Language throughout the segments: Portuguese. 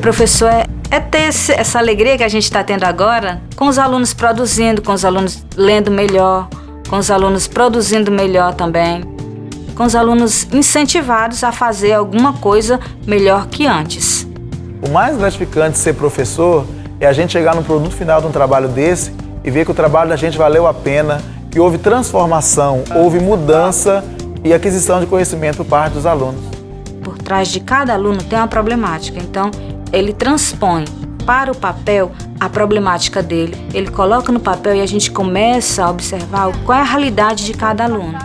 professor é ter essa alegria que a gente está tendo agora, com os alunos produzindo, com os alunos lendo melhor, com os alunos produzindo melhor também, com os alunos incentivados a fazer alguma coisa melhor que antes. O mais gratificante de ser professor é a gente chegar no produto final de um trabalho desse e ver que o trabalho da gente valeu a pena, que houve transformação, houve mudança e aquisição de conhecimento por parte dos alunos. Por trás de cada aluno tem uma problemática, então ele transpõe para o papel a problemática dele. Ele coloca no papel e a gente começa a observar qual é a realidade de cada aluno.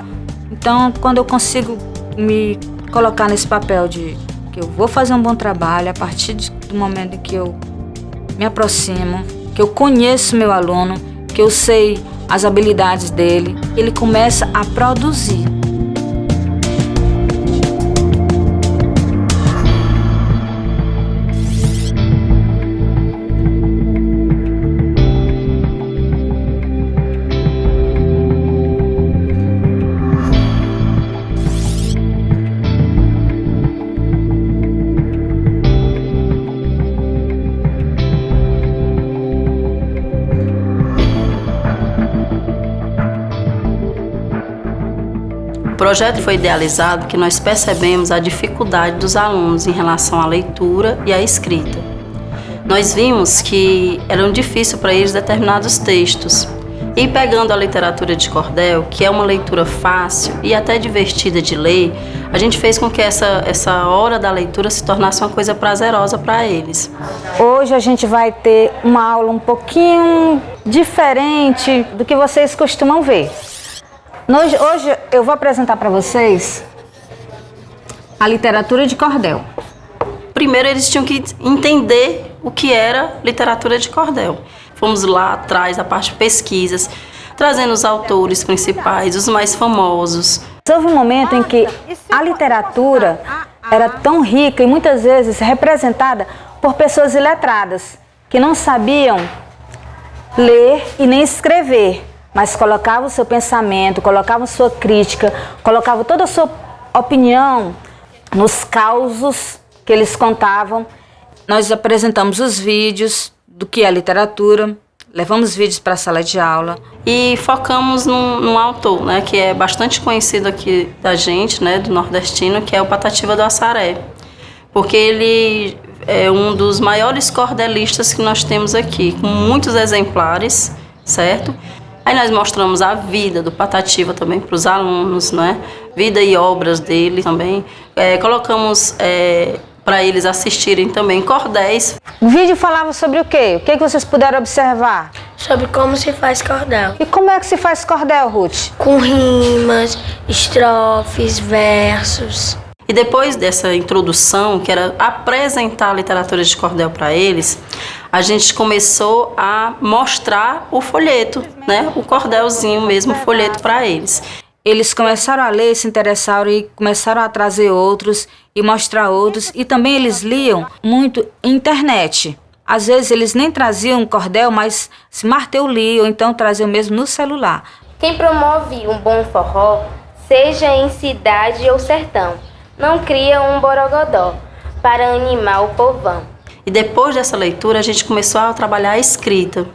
Então, quando eu consigo me colocar nesse papel de que eu vou fazer um bom trabalho, a partir do momento em que eu me aproximo, que eu conheço meu aluno, que eu sei as habilidades dele, ele começa a produzir. O projeto foi idealizado porque nós percebemos a dificuldade dos alunos em relação à leitura e à escrita. Nós vimos que era difícil para eles determinados textos. E pegando a literatura de cordel, que é uma leitura fácil e até divertida de ler, a gente fez com que essa hora da leitura se tornasse uma coisa prazerosa para eles. Hoje a gente vai ter uma aula um pouquinho diferente do que vocês costumam ver. Hoje eu vou apresentar para vocês a literatura de cordel. Primeiro eles tinham que entender o que era literatura de cordel. Fomos lá atrás da parte de pesquisas, trazendo os autores principais, os mais famosos. Houve um momento em que a literatura era tão rica e muitas vezes representada por pessoas iletradas, que não sabiam ler e nem escrever, mas colocavam o seu pensamento, colocavam sua crítica, colocavam toda a sua opinião nos causos que eles contavam. Nós apresentamos os vídeos do que é a literatura, levamos vídeos para a sala de aula. E focamos num autor, né, que é bastante conhecido aqui da gente, né, do nordestino, que é o Patativa do Assaré. Porque ele é um dos maiores cordelistas que nós temos aqui, com muitos exemplares, certo? Aí nós mostramos a vida do Patativa também para os alunos, né? Vida e obras dele também. Colocamos para eles assistirem também cordéis. O vídeo falava sobre o quê? O que vocês puderam observar? Sobre como se faz cordel. E como é que se faz cordel, Ruth? Com rimas, estrofes, versos. E depois dessa introdução, que era apresentar a literatura de cordel para eles, a gente começou a mostrar o folheto, né? O cordelzinho mesmo, o folheto para eles. Eles começaram a ler, se interessaram e começaram a trazer outros e mostrar outros. E também eles liam muito internet. Às vezes eles nem traziam cordel, mas se Marteu lia, ou então traziam mesmo no celular. Quem promove um bom forró, seja em cidade ou sertão, não cria um borogodó para animar o povão. E depois dessa leitura, a gente começou a trabalhar a escrita.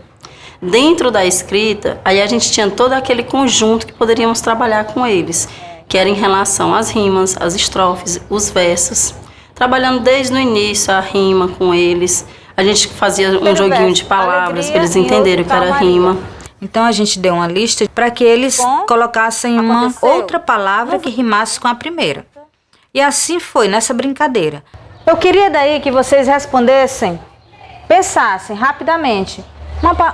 Dentro da escrita, aí a gente tinha todo aquele conjunto que poderíamos trabalhar com eles, que era em relação às rimas, às estrofes, os versos. Trabalhando desde o início a rima com eles. A gente fazia um joguinho de palavras para eles entenderem o que era rima. Então a gente deu uma lista para que eles colocassem uma outra palavra que rimasse com a primeira. E assim foi nessa brincadeira. Eu queria daí que vocês respondessem, pensassem rapidamente,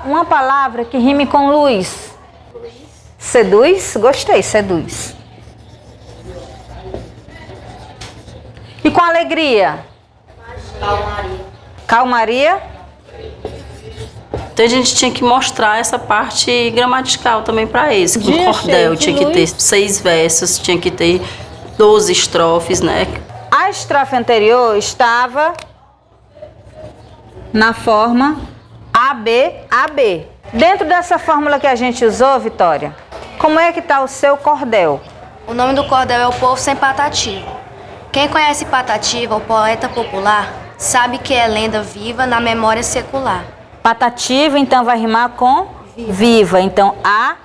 uma palavra que rime com luz. Seduz? Gostei, seduz. E com alegria? Calmaria. Calmaria? Então a gente tinha que mostrar essa parte gramatical também para eles. Com cordel tinha que ter 6 versos, tinha que ter 12 estrofes, né? A estrofe anterior estava na forma AB, AB. Dentro dessa fórmula que a gente usou, Vitória, como é que está o seu cordel? O nome do cordel é O Povo Sem Patativa. Quem conhece Patativa, o poeta popular, sabe que é lenda viva na memória secular. Patativa, então, vai rimar com viva. Então, A.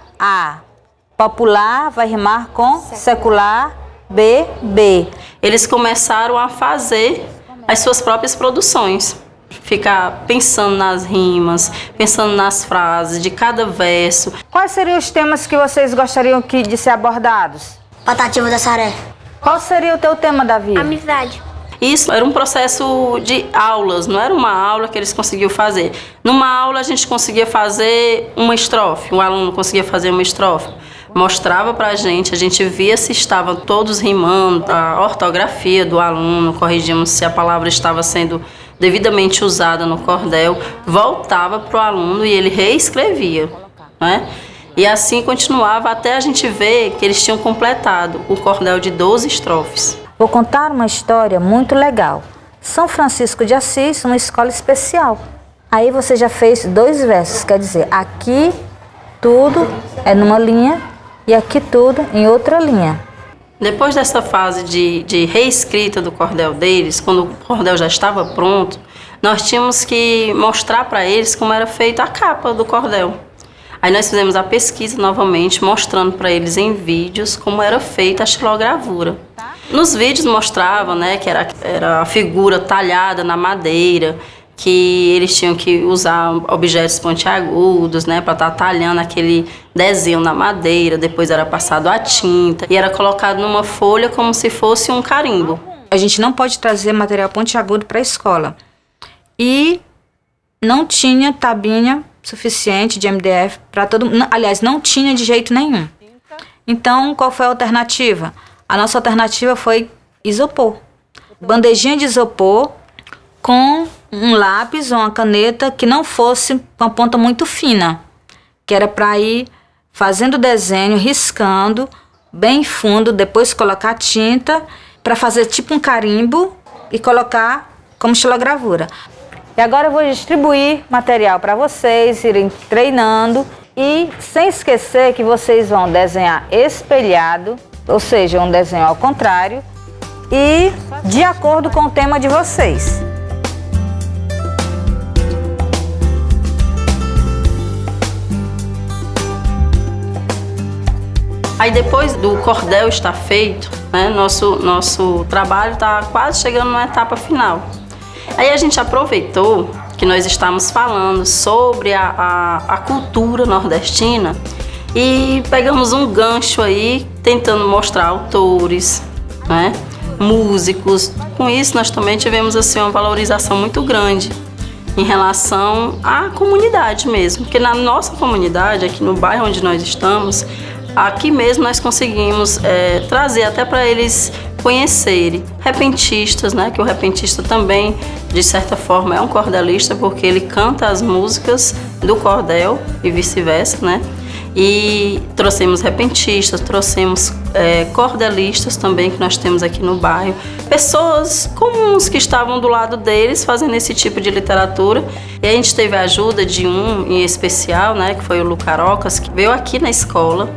Popular vai rimar com secular, B. Eles começaram a fazer as suas próprias produções. Ficar pensando nas rimas, pensando nas frases de cada verso. Quais seriam os temas que vocês gostariam de ser abordados? Patativa da Saré. Qual seria o teu tema, Davi? Amizade. Isso era um processo de aulas, não era uma aula que eles conseguiam fazer. Numa aula a gente conseguia fazer uma estrofe, um aluno conseguia fazer uma estrofe. Mostrava pra gente, a gente via se estavam todos rimando, a ortografia do aluno, corrigíamos se a palavra estava sendo devidamente usada no cordel, voltava para o aluno e ele reescrevia, né? E assim continuava até a gente ver que eles tinham completado o cordel de 12 estrofes. Vou contar uma história muito legal. São Francisco de Assis, uma escola especial. Aí você já fez 2 versos, quer dizer, aqui tudo é numa linha e aqui tudo em outra linha. Depois dessa fase de reescrita do cordel deles, quando o cordel já estava pronto, nós tínhamos que mostrar para eles como era feita a capa do cordel. Aí nós fizemos a pesquisa novamente, mostrando para eles em vídeos como era feita a xilogravura. Nos vídeos mostravam, né, que era a figura talhada na madeira, que eles tinham que usar objetos pontiagudos, né, para estar talhando aquele desenho na madeira, depois era passado a tinta e era colocado numa folha como se fosse um carimbo. A gente não pode trazer material pontiagudo para a escola. E não tinha tabinha suficiente de MDF para todo mundo. Aliás, não tinha de jeito nenhum. Então, qual foi a alternativa? A nossa alternativa foi isopor. Bandejinha de isopor com um lápis ou uma caneta que não fosse com a ponta muito fina, que era para ir fazendo o desenho, riscando bem fundo, depois colocar tinta para fazer tipo um carimbo e colocar como xilogravura. E agora eu vou distribuir material para vocês irem treinando e sem esquecer que vocês vão desenhar espelhado, ou seja, um desenho ao contrário e de acordo com o tema de vocês. Aí depois do cordel estar feito, né, nosso trabalho está quase chegando numa etapa final. Aí a gente aproveitou que nós estávamos falando sobre a cultura nordestina e pegamos um gancho aí tentando mostrar autores, né, músicos. Com isso nós também tivemos assim, uma valorização muito grande em relação à comunidade mesmo, porque na nossa comunidade, aqui no bairro onde nós estamos, aqui mesmo nós conseguimos trazer até para eles conhecerem repentistas, né? Que o repentista também, de certa forma, é um cordelista porque ele canta as músicas do cordel e vice-versa, né? E trouxemos repentistas, trouxemos cordelistas também que nós temos aqui no bairro. Pessoas comuns que estavam do lado deles fazendo esse tipo de literatura. E a gente teve a ajuda de um em especial, né? Que foi o Lucarocas, que veio aqui na escola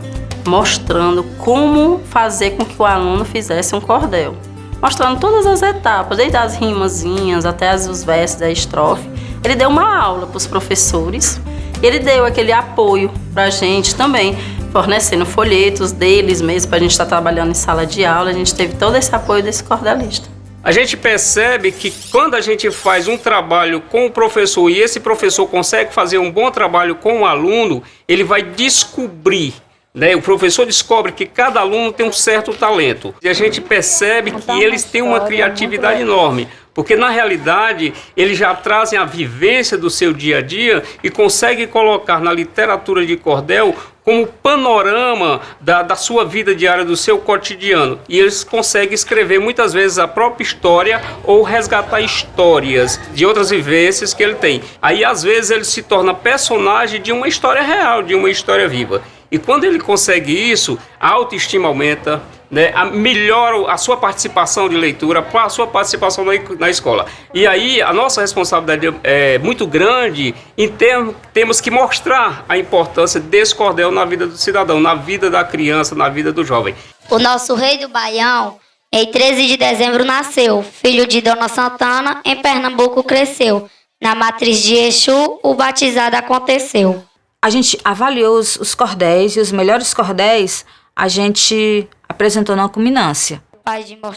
mostrando como fazer com que o aluno fizesse um cordel. Mostrando todas as etapas, desde as rimazinhas até os versos da estrofe. Ele deu uma aula para os professores. Ele deu aquele apoio para a gente também, fornecendo folhetos deles mesmo, para a gente estar trabalhando em sala de aula. A gente teve todo esse apoio desse cordelista. A gente percebe que quando a gente faz um trabalho com o professor e esse professor consegue fazer um bom trabalho com o aluno, ele vai descobrir, né? O professor descobre que cada aluno tem um certo talento. E a gente percebe que eles têm uma criatividade enorme. Porque, na realidade, eles já trazem a vivência do seu dia a dia e conseguem colocar na literatura de cordel como panorama da sua vida diária, do seu cotidiano. E eles conseguem escrever, muitas vezes, a própria história ou resgatar histórias de outras vivências que ele tem. Aí, às vezes, ele se torna personagem de uma história real, de uma história viva. E quando ele consegue isso, a autoestima aumenta, né, melhora a sua participação de leitura, a sua participação na escola. E aí a nossa responsabilidade é muito grande em temos que mostrar a importância desse cordel na vida do cidadão, na vida da criança, na vida do jovem. O nosso rei do Baião Em 13 de dezembro nasceu, filho de Dona Santana, em Pernambuco cresceu. Na matriz de Exu, o batizado aconteceu. A gente avaliou os cordéis e os melhores cordéis a gente apresentou na culminância.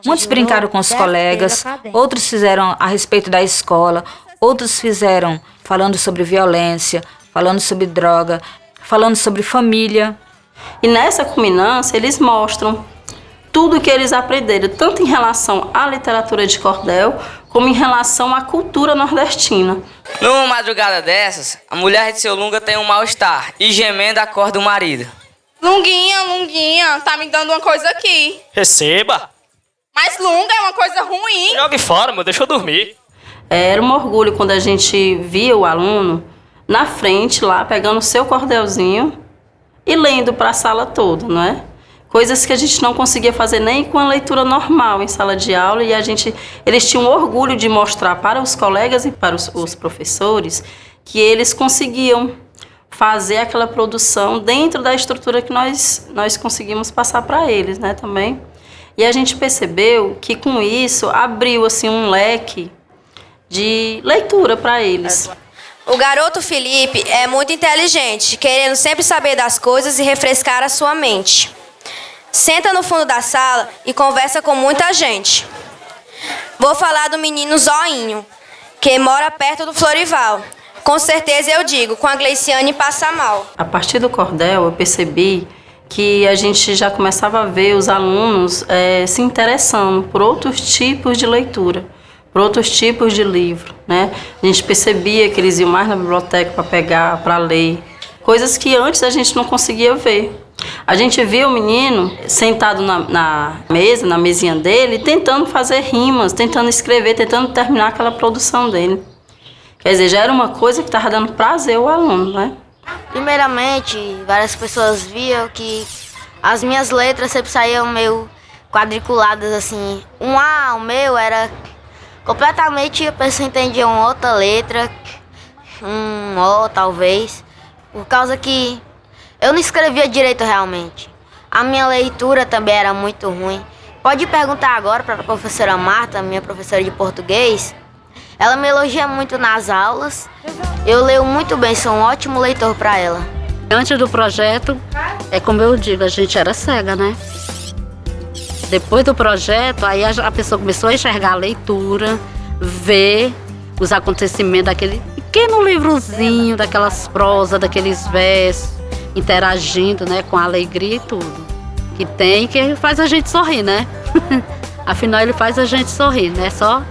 Muitos brincaram com os colegas, outros fizeram a respeito da escola, outros fizeram falando sobre violência, falando sobre droga, falando sobre família. E nessa culminância eles mostram tudo que eles aprenderam, tanto em relação à literatura de cordel, como em relação à cultura nordestina. Numa madrugada dessas, a mulher de seu Lunga tem um mal-estar e gemendo acorda o marido. Lunguinha, tá me dando uma coisa aqui. Receba! Mas Lunga é uma coisa ruim. Jogue fora, meu, deixa eu dormir. Era um orgulho quando a gente via o aluno na frente lá, pegando o seu cordelzinho e lendo para a sala toda, não é? Coisas que a gente não conseguia fazer nem com a leitura normal em sala de aula, e eles tinham orgulho de mostrar para os colegas e para os professores que eles conseguiam fazer aquela produção dentro da estrutura que nós conseguimos passar para eles, né, também. E a gente percebeu que com isso abriu assim um leque de leitura para eles. O garoto Felipe é muito inteligente, querendo sempre saber das coisas e refrescar a sua mente. Senta no fundo da sala e conversa com muita gente. Vou falar do menino Zoinho, que mora perto do Florival. Com certeza eu digo, com a Gleiciane passa mal. A partir do cordel eu percebi que a gente já começava a ver os alunos se interessando por outros tipos de leitura, por outros tipos de livro, né? A gente percebia que eles iam mais na biblioteca para pegar, para ler, coisas que antes a gente não conseguia ver. A gente via o menino sentado na mesa, na mesinha dele, tentando fazer rimas, tentando escrever, tentando terminar aquela produção dele. Quer dizer, já era uma coisa que estava dando prazer ao aluno, né? Primeiramente, várias pessoas viam que as minhas letras sempre saíam meio quadriculadas, assim. O meu era completamente, a pessoa entendia uma outra letra, O talvez, por causa que eu não escrevia direito realmente. A minha leitura também era muito ruim. Pode perguntar agora para a professora Marta, minha professora de português. Ela me elogia muito nas aulas. Eu leio muito bem, sou um ótimo leitor para ela. Antes do projeto, como eu digo, a gente era cega, né? Depois do projeto, aí a pessoa começou a enxergar a leitura, ver os acontecimentos daquele pequeno livrozinho, daquelas prosas, daqueles versos, interagindo, né, com a alegria e tudo. Que faz a gente sorrir, né? Afinal, ele faz a gente sorrir, né? Só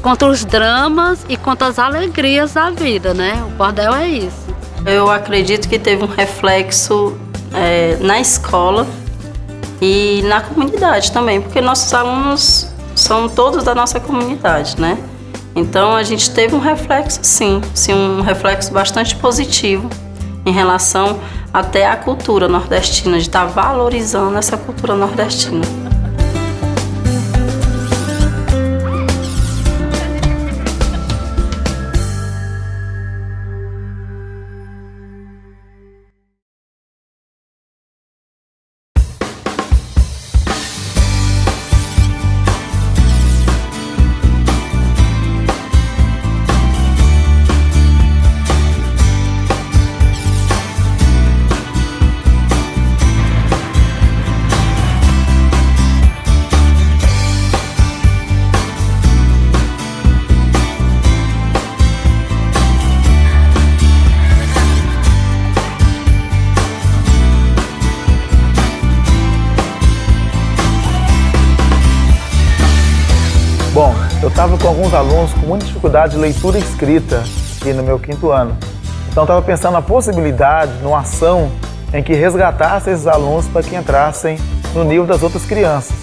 contra os dramas e contra as alegrias da vida, né? O cordel é isso. Eu acredito que teve um reflexo na escola e na comunidade também, porque nossos alunos são todos da nossa comunidade, né? Então a gente teve um reflexo, sim, um reflexo bastante positivo em relação até à cultura nordestina, de estar valorizando essa cultura nordestina. Bom, eu estava com alguns alunos com muita dificuldade de leitura e escrita aqui no meu 5º ano. Então estava pensando na possibilidade, numa ação em que resgatasse esses alunos para que entrassem no nível das outras crianças.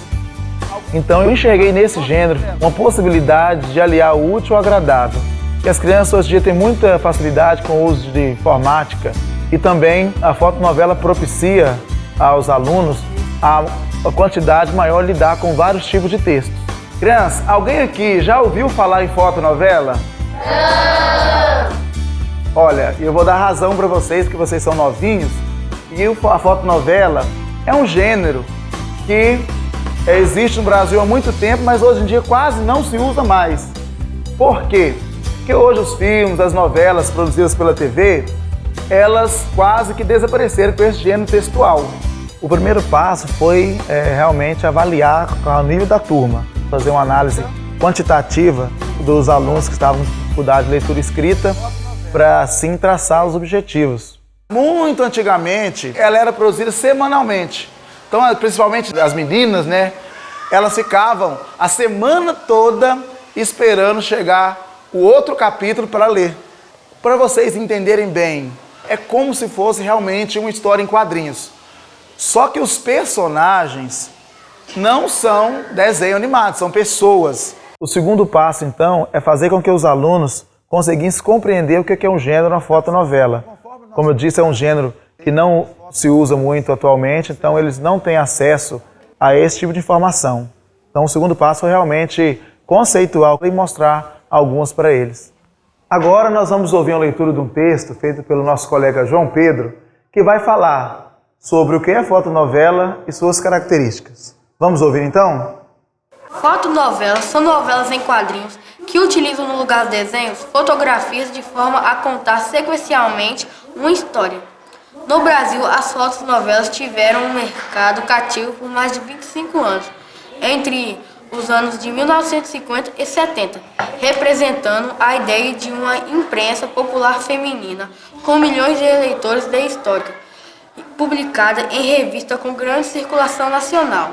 Então eu enxerguei nesse gênero uma possibilidade de aliar o útil ao agradável. Que as crianças hoje em dia têm muita facilidade com o uso de informática e também a fotonovela propicia aos alunos a quantidade maior de lidar com vários tipos de textos. Criança, alguém aqui já ouviu falar em fotonovela? Não! Olha, eu vou dar razão para vocês, que vocês são novinhos, e a fotonovela é um gênero que existe no Brasil há muito tempo, mas hoje em dia quase não se usa mais. Por quê? Porque hoje os filmes, as novelas produzidas pela TV, elas quase que desapareceram com esse gênero textual. O primeiro passo foi realmente avaliar o nível da turma, fazer uma análise quantitativa dos alunos que estavam com dificuldade de leitura escrita, para assim traçar os objetivos. Muito antigamente, ela era produzida semanalmente. Então, principalmente as meninas, né? Elas ficavam a semana toda esperando chegar o outro capítulo para ler. Para vocês entenderem bem, é como se fosse realmente uma história em quadrinhos. Só que os personagens não são desenho animado, são pessoas. O segundo passo, então, é fazer com que os alunos conseguissem compreender o que é um gênero na fotonovela. Como eu disse, é um gênero que não se usa muito atualmente, então eles não têm acesso a esse tipo de informação. Então o segundo passo é realmente conceitual e mostrar algumas para eles. Agora nós vamos ouvir uma leitura de um texto feito pelo nosso colega João Pedro, que vai falar sobre o que é fotonovela e suas características. Vamos ouvir então? Fotonovelas são novelas em quadrinhos que utilizam no lugar de desenhos, fotografias de forma a contar sequencialmente uma história. No Brasil, as fotonovelas tiveram um mercado cativo por mais de 25 anos, entre os anos de 1950 e 70, representando a ideia de uma imprensa popular feminina com milhões de leitores de histórica, publicada em revista com grande circulação nacional.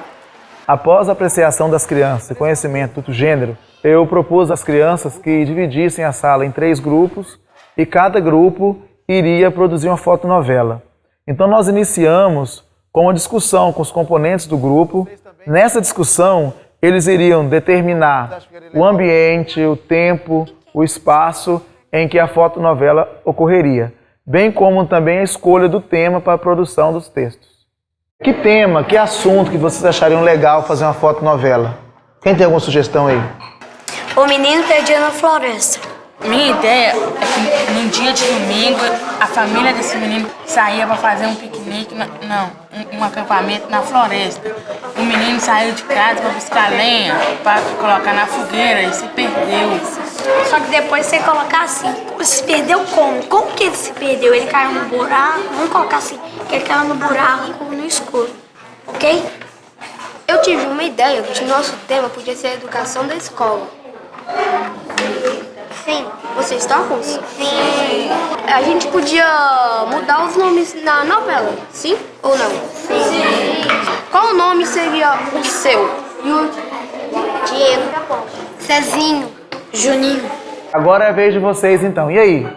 Após a apreciação das crianças e conhecimento do gênero, eu propus às crianças que dividissem a sala em 3 grupos e cada grupo iria produzir uma fotonovela. Então nós iniciamos com uma discussão com os componentes do grupo. Nessa discussão, eles iriam determinar o ambiente, o tempo, o espaço em que a fotonovela ocorreria, bem como também a escolha do tema para a produção dos textos. Que tema, que assunto que vocês achariam legal fazer uma fotonovela? Quem tem alguma sugestão aí? O menino perdido na floresta. Minha ideia é que num dia de domingo a família desse menino saía para fazer um piquenique, um acampamento na floresta. O menino saiu de casa para buscar lenha, para colocar na fogueira e se perdeu. Só que depois você colocar assim, se perdeu como? Como que ele se perdeu? Ele caiu no buraco? Vamos colocar assim, que ele caiu no buraco no escuro, ok? Eu tive uma ideia que nosso tema podia ser a educação da escola. Sim, vocês topam? Sim. A gente podia mudar os nomes na novela, sim ou não? Sim. Qual nome seria o seu? Diego. Cezinho. Juninho. Agora é a vez de vocês então. E aí?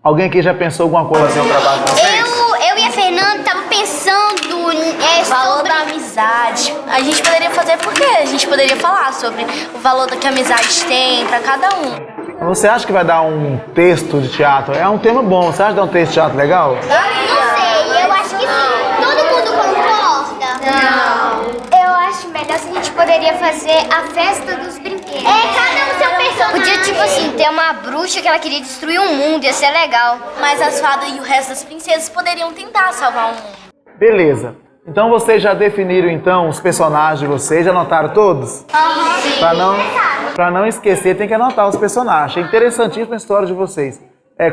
Alguém aqui já pensou alguma coisa assim no trabalho com vocês? Eu e a Fernanda tava pensando o valor da amizade. A gente poderia fazer porque a gente poderia falar sobre o valor que a amizade tem para cada um. Você acha que vai dar um texto de teatro? É um tema bom. Você acha que dá um texto de teatro legal? Não sei, eu acho que sim. Todo mundo concorda? Não. Eu acho melhor se a gente poderia fazer a festa dos brinquedos. Cada um seu personagem. Podia, tipo assim, ter uma bruxa que ela queria destruir o mundo, ia ser legal. Mas as fadas e o resto das princesas poderiam tentar salvar o mundo. Beleza. Então vocês já definiram então os personagens de vocês? Já anotaram todos? Sim. Para não esquecer, tem que anotar os personagens. É interessantíssima a história de vocês.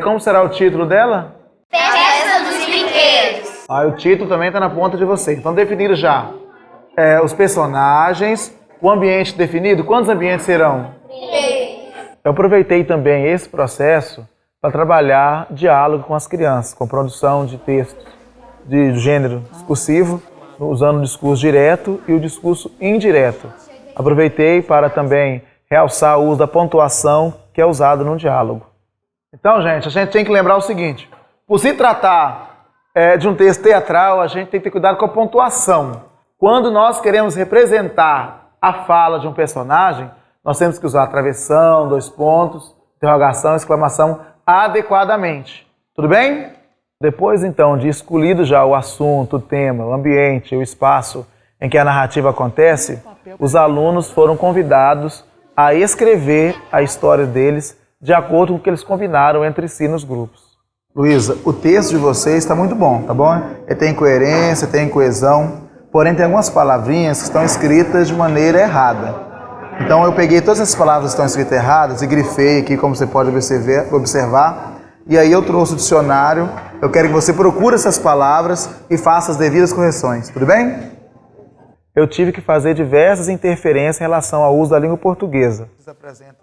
Como será o título dela? Festa dos brinquedos. O título também está na ponta de vocês. Então definiram já os personagens, o ambiente definido. Quantos ambientes serão? 3. Eu aproveitei também esse processo para trabalhar diálogo com as crianças, com produção de textos de gênero discursivo, usando o discurso direto e o discurso indireto. Aproveitei para também realçar o uso da pontuação que é usado no diálogo. Então, gente, a gente tem que lembrar o seguinte: por se tratar de um texto teatral, a gente tem que ter cuidado com a pontuação. Quando nós queremos representar a fala de um personagem, nós temos que usar travessão, 2 pontos, interrogação, exclamação adequadamente. Tudo bem? Depois, então, de escolhido já o assunto, o tema, o ambiente, o espaço em que a narrativa acontece, os alunos foram convidados a escrever a história deles de acordo com o que eles combinaram entre si nos grupos. Luísa, o texto de vocês está muito bom, tá bom? Ele tem coerência, tem coesão, porém tem algumas palavrinhas que estão escritas de maneira errada. Então eu peguei todas essas palavras que estão escritas erradas e grifei aqui, como você pode observar, e aí eu trouxe o dicionário. Eu quero que você procure essas palavras e faça as devidas correções, tudo bem? Eu tive que fazer diversas interferências em relação ao uso da língua portuguesa.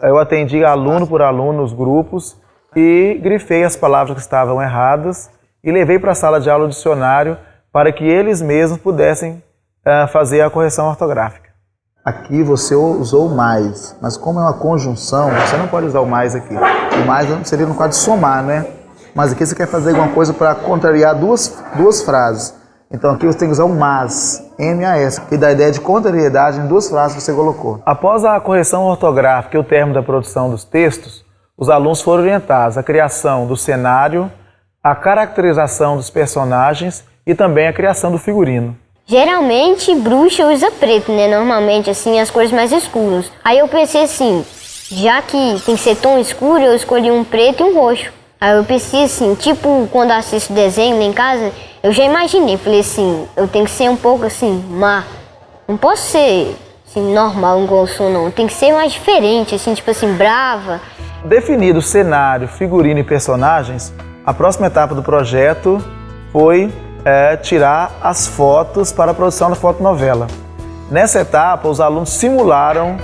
Eu atendi aluno por aluno nos grupos e grifei as palavras que estavam erradas e levei para a sala de aula o dicionário para que eles mesmos pudessem fazer a correção ortográfica. Aqui você usou mais, mas como é uma conjunção, você não pode usar o mais aqui. O mais seria no caso de somar, né? Mas aqui você quer fazer alguma coisa para contrariar duas frases. Então aqui você tem que usar o mas, M-A-S, que dá a ideia de contrariedade em duas frases que você colocou. Após a correção ortográfica e o término da produção dos textos, os alunos foram orientados à criação do cenário, a caracterização dos personagens e também a criação do figurino. Geralmente, bruxa usa preto, né? Normalmente, assim, as cores mais escuras. Aí eu pensei assim, já que tem que ser tom escuro, eu escolhi um preto e um roxo. Aí eu pensei assim, tipo, quando assisto desenho lá em casa, eu já imaginei. Falei assim, eu tenho que ser um pouco assim, má. Não posso ser assim, normal, igual eu sou, não. Tem que ser mais diferente, assim, tipo assim, brava. Definido o cenário, figurino e personagens, a próxima etapa do projeto foi tirar as fotos para a produção da fotonovela. Nessa etapa, os alunos simularam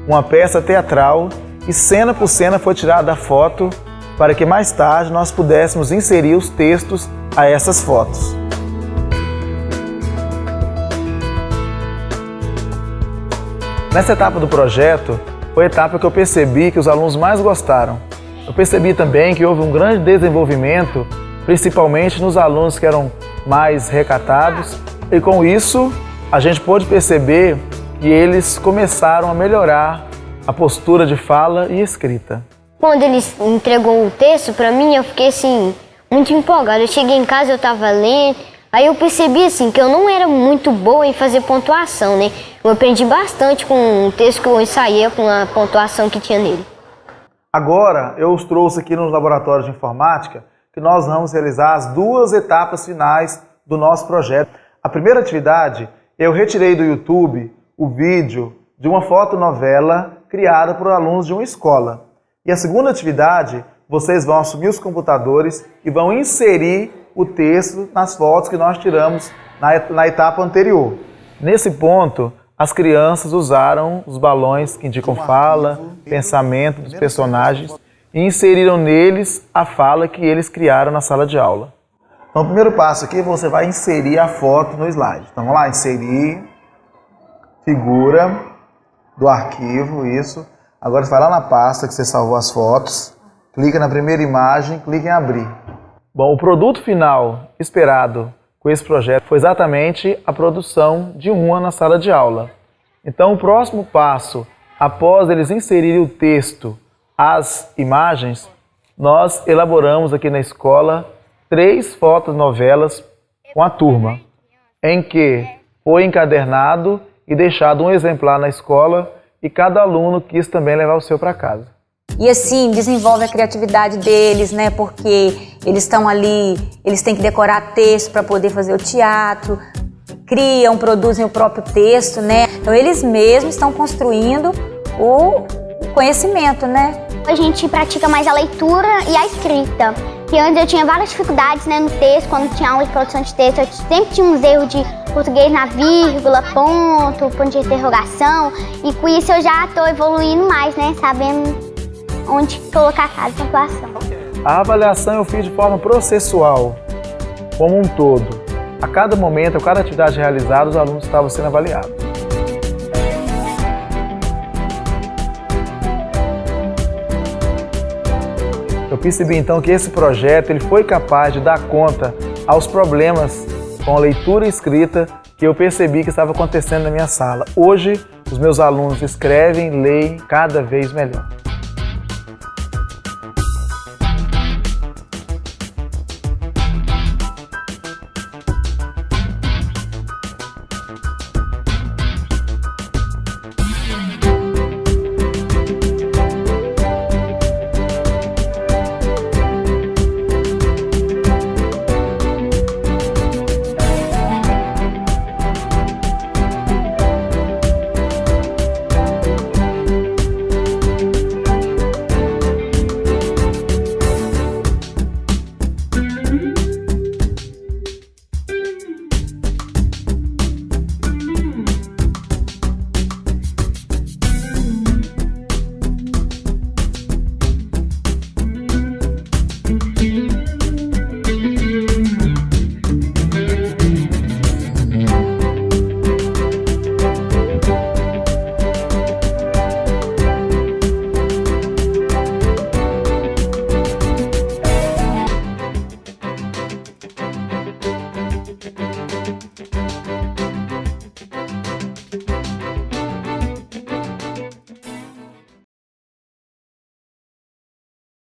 uma peça teatral e cena por cena foi tirada a foto para que mais tarde nós pudéssemos inserir os textos a essas fotos. Nessa etapa do projeto, foi a etapa que eu percebi que os alunos mais gostaram. Eu percebi também que houve um grande desenvolvimento, principalmente nos alunos que eram mais recatados, e com isso a gente pôde perceber que eles começaram a melhorar a postura de fala e escrita. Quando eles entregou o texto para mim, eu fiquei assim, muito empolgada. Eu cheguei em casa, eu estava lendo, aí eu percebi assim que eu não era muito boa em fazer pontuação, né? Eu aprendi bastante com o texto que eu ensaiei, com a pontuação que tinha nele. Agora eu os trouxe aqui no laboratório de informática que nós vamos realizar as duas etapas finais do nosso projeto. A primeira atividade, eu retirei do YouTube o vídeo de uma fotonovela criada por alunos de uma escola. E a segunda atividade, vocês vão assumir os computadores e vão inserir o texto nas fotos que nós tiramos na etapa anterior. Nesse ponto, as crianças usaram os balões que indicam fala, pensamento dos personagens e inseriram neles a fala que eles criaram na sala de aula. Então, o primeiro passo aqui, você vai inserir a foto no slide. Então, vamos lá, inserir, figura do arquivo, isso. Agora, você vai lá na pasta que você salvou as fotos, clica na primeira imagem, clica em abrir. Bom, o produto final esperado com esse projeto foi exatamente a produção de uma na sala de aula. Então, o próximo passo, após eles inserirem o texto, as imagens, nós elaboramos aqui na escola 3 fotonovelas com a turma, em que foi encadernado e deixado um exemplar na escola e cada aluno quis também levar o seu para casa. E assim, desenvolve a criatividade deles, né? Porque eles estão ali, eles têm que decorar texto para poder fazer o teatro, criam, produzem o próprio texto, né? Então eles mesmos estão construindo o conhecimento, né? A gente pratica mais a leitura e a escrita. Que antes eu tinha várias dificuldades, né, no texto, quando tinha aula de produção de texto, eu sempre tinha uns erros de português na vírgula, ponto de interrogação, e com isso eu já estou evoluindo mais, né, sabendo onde colocar cada pontuação. A avaliação eu fiz de forma processual, como um todo. A cada momento, a cada atividade realizada, os alunos estavam sendo avaliados. Eu percebi então que esse projeto ele foi capaz de dar conta aos problemas com a leitura e escrita que eu percebi que estava acontecendo na minha sala. Hoje, os meus alunos escrevem e leem cada vez melhor.